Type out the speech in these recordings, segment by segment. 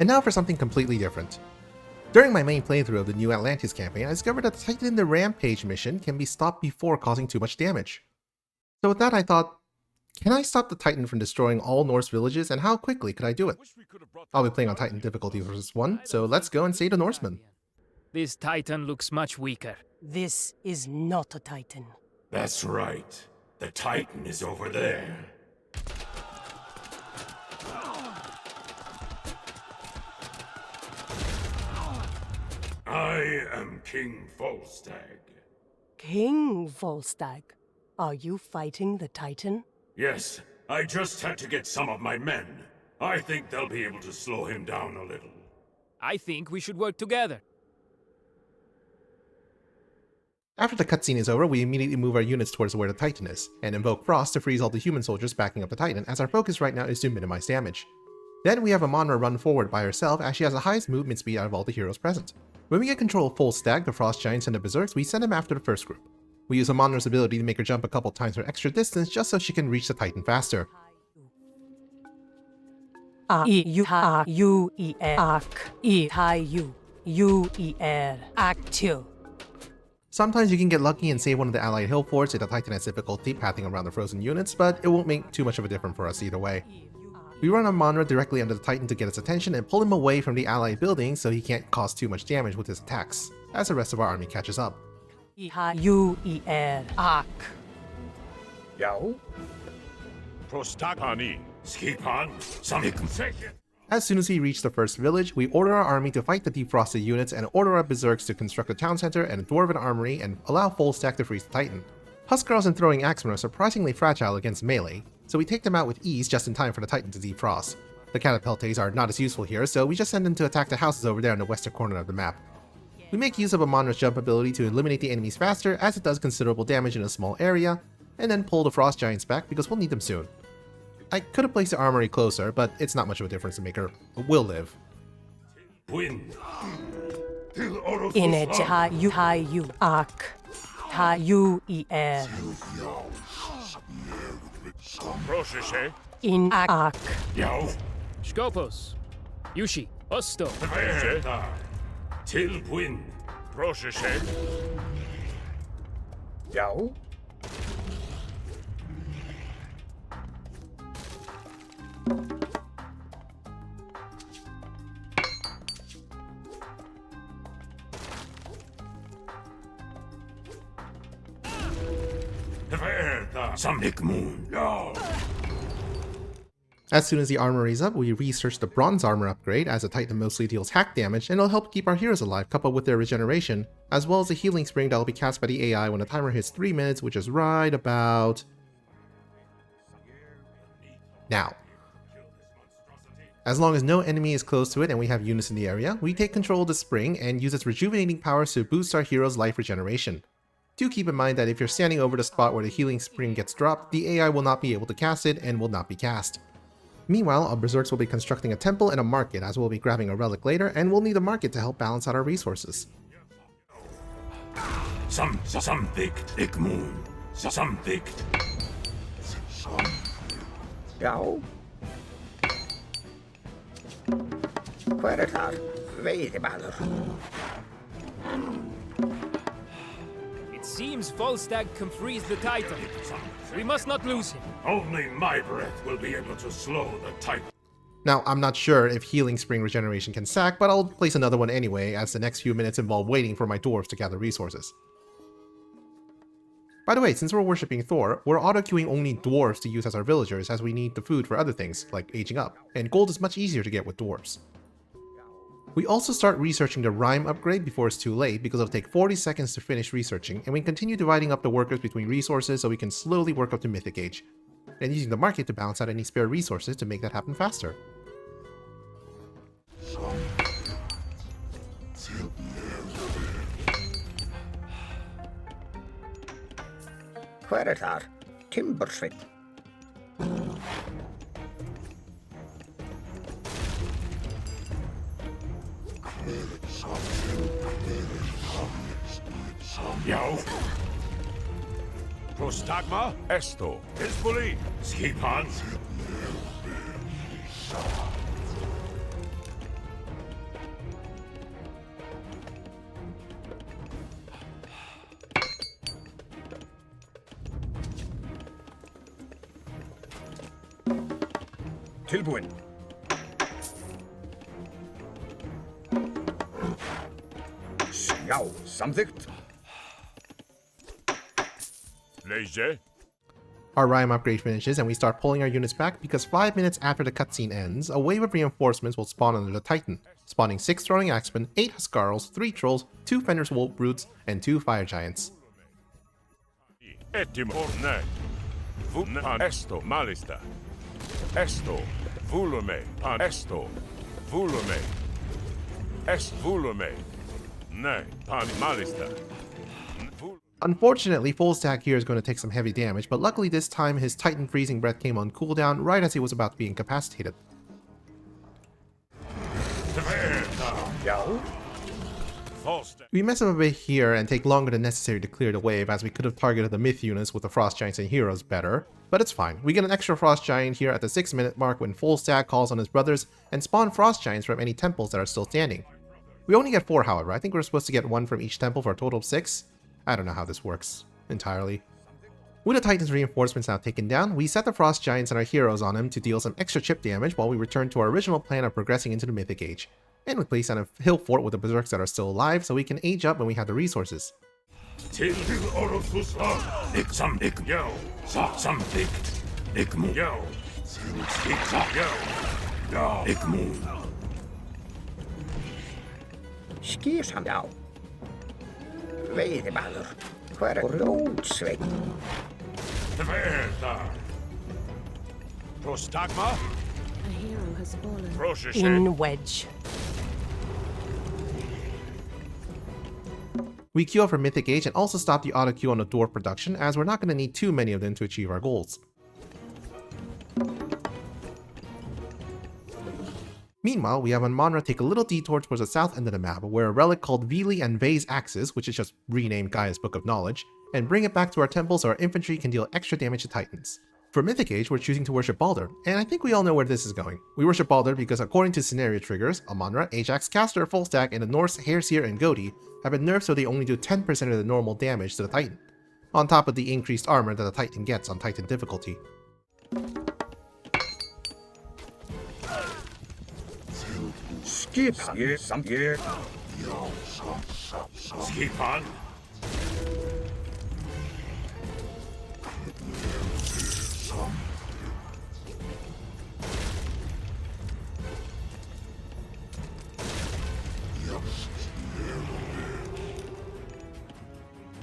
And now for something completely different. During my main playthrough of the New Atlantis campaign, I discovered that the Titan in the Rampage mission can be stopped before causing too much damage. So with that I thought, can I stop the Titan from destroying all Norse villages, and how quickly could I do it? I'll be playing on Titan difficulty versus 1, so let's go and save the Norsemen. This Titan looks much weaker. This is not a Titan. That's right. The Titan is over there. I am King Volstagg. King Volstagg, are you fighting the Titan? Yes, I just had to get some of my men. I think they'll be able to slow him down a little. I think we should work together. After the cutscene is over, we immediately move our units towards where the Titan is, and invoke Frost to freeze all the human soldiers backing up the Titan, as our focus right now is to minimize damage. Then we have Amonra run forward by herself, as she has the highest movement speed out of all the heroes present. When we get control of Volstagg, the Frost Giants, and the Berserks, we send them after the first group. We use Amonra's ability to make her jump a couple times for extra distance just so she can reach the Titan faster. Sometimes you can get lucky and save one of the allied hill forts if the Titan has difficulty pathing around the frozen units, but it won't make too much of a difference for us either way. We run Amonra directly under the Titan to get its attention and pull him away from the allied building so he can't cause too much damage with his attacks, as the rest of our army catches up. Yo. Prostagani. Skipan. Samik. As soon as we reach the first village, we order our army to fight the defrosted units and order our Berserks to construct a town center and a dwarven armory and allow Volstagg to freeze the Titan. Huskarls and throwing axemen are surprisingly fragile against melee, so we take them out with ease just in time for the Titan to defrost. The catapultes are not as useful here, so we just send them to attack the houses over there in the western corner of the map. We make use of Amonra's jump ability to eliminate the enemies faster, as it does considerable damage in a small area, and then pull the Frost Giants back because we'll need them soon. I could have placed the armory closer, but it's not much of a difference to make her will live. Skopos. Yushi. Osto. Tilbuin. Prosheshe. Yao. As soon as the armory is up, we research the bronze armor upgrade, as the Titan mostly deals hack damage and it'll help keep our heroes alive coupled with their regeneration, as well as a healing spring that will be cast by the AI when the timer hits 3 minutes, which is right about now. As long as no enemy is close to it and we have units in the area, we take control of the spring and use its rejuvenating powers to boost our heroes' life regeneration. Do keep in mind that if you're standing over the spot where the healing spring gets dropped, the AI will not be able to cast it and will not be cast. Meanwhile, our Berserks will be constructing a temple and a market, as we'll be grabbing a relic later, and we'll need a market to help balance out our resources. It seems Volstagg can freeze the Titan. We must not lose him. Only my breath will be able to slow the Titan. Now, I'm not sure if healing spring regeneration can sack, but I'll place another one anyway, as the next few minutes involve waiting for my dwarves to gather resources. By the way, since we're worshipping Thor, we're auto-queuing only dwarves to use as our villagers, as we need the food for other things, like aging up, and gold is much easier to get with dwarves. We also start researching the Rhyme upgrade before it's too late, because it'll take 40 seconds to finish researching, and we continue dividing up the workers between resources so we can slowly work up to Mythic Age, and using the market to balance out any spare resources to make that happen faster. Hverðar, Timbersveit. Yao. Prostagma. Esto. Hezbollah. Skipan. Tilbúinn. Já, samþykkt. Leisure. Our Rhyme upgrade finishes and we start pulling our units back because 5 minutes after the cutscene ends, a wave of reinforcements will spawn under the Titan, spawning 6 throwing axemen, 8 Huskarls, 3 trolls, 2 Fenris Wolf Brutes, and 2 Fire Giants. Etimorne. Vunan esto malista. Esto. Volume. Pan esto. Volume. Es volume. Ne. Pan malista. Unfortunately, full stack here is going to take some heavy damage, but luckily this time his Titan Freezing Breath came on cooldown right as he was about to be incapacitated. We mess up a bit here and take longer than necessary to clear the wave, as we could have targeted the Myth units with the Frost Giants and Heroes better, but it's fine. We get an extra Frost Giant here at the 6-minute mark when full stack calls on his brothers and spawn Frost Giants from any temples that are still standing. We only get 4 however, I think we're supposed to get 1 from each temple for a total of 6. I don't know how this works entirely. With the Titan's reinforcements now taken down, we set the Frost Giants and our heroes on him to deal some extra chip damage while we return to our original plan of progressing into the Mythic Age. And we place on a hill fort with the Berserks that are still alive so we can age up when we have the resources. Skýrsam, já. Veiðimaður. Hver Ljótsveinn? Prostagma. A hero has fallen. Procession. In wedge. We queue up for Mythic Age and also stop the auto queue on the dwarf production, as we're not going to need too many of them to achieve our goals. Meanwhile, we have Monra take a little detour towards the south end of the map, where a relic called Vili and Vei's Axes, which is just renamed Gaia's Book of Knowledge, and bring it back to our temple so our infantry can deal extra damage to Titans. For Mythic Age, we're choosing to worship Baldur, and I think we all know where this is going. We worship Baldur because according to scenario triggers, Amonra, Ajax, Castor, Fullstack, and the Norse Hairseer and Godi have been nerfed so they only do 10% of the normal damage to the Titan, on top of the increased armor that the Titan gets on Titan difficulty. Skipan.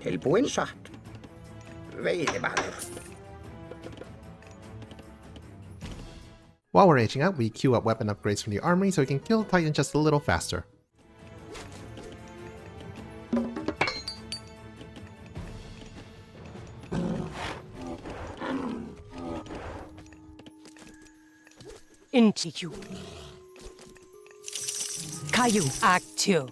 Tilbúinn satt. Veiðimaður. While we're aging up, we queue up weapon upgrades from the armory so we can kill the Titan just a little faster. Into you. Caillou, Act 2.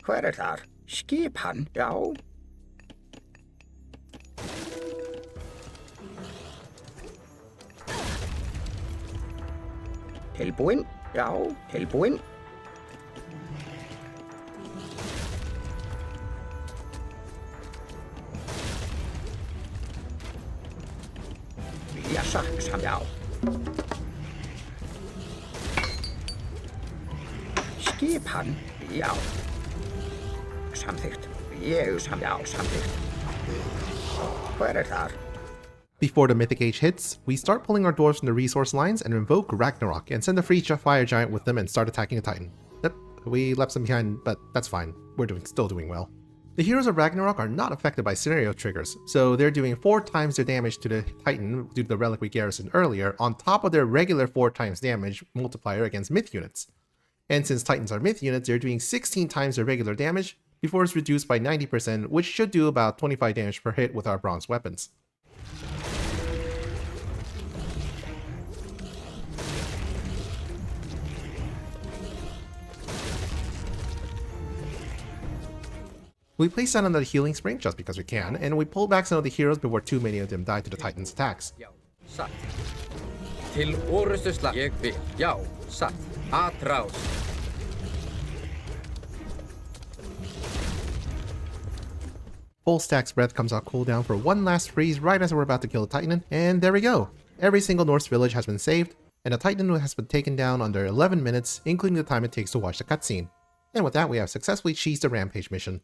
Hver þar? Skipan, já. Tilbúinn, já, tilbúinn. Vilja saksam, já. Skipan, já. Samþykkt. Já, samþykkt. Hver þar? Before the Mythic Age hits, we start pulling our dwarves from the resource lines and invoke Ragnarok and send a free fire giant with them and start attacking the Titan. Yep, we left some behind, but that's fine. We're still doing well. The heroes of Ragnarok are not affected by scenario triggers, so they're doing 4 times their damage to the Titan due to the relic we garrisoned earlier, on top of their regular 4 times damage multiplier against myth units. And since Titans are myth units, they're doing 16 times their regular damage before it's reduced by 90%, which should do about 25 damage per hit with our bronze weapons. We place down another healing spring just because we can, and we pull back some of the heroes before too many of them die to the Titan's attacks. Já, satt. Til orustu slag. Ég vil. Já, satt. Atrás. Full Stack's breath comes off cooldown for one last freeze right as we're about to kill the Titan, and there we go! Every single Norse village has been saved, and the Titan has been taken down under 11 minutes, including the time it takes to watch the cutscene. And with that, we have successfully cheesed the Rampage mission.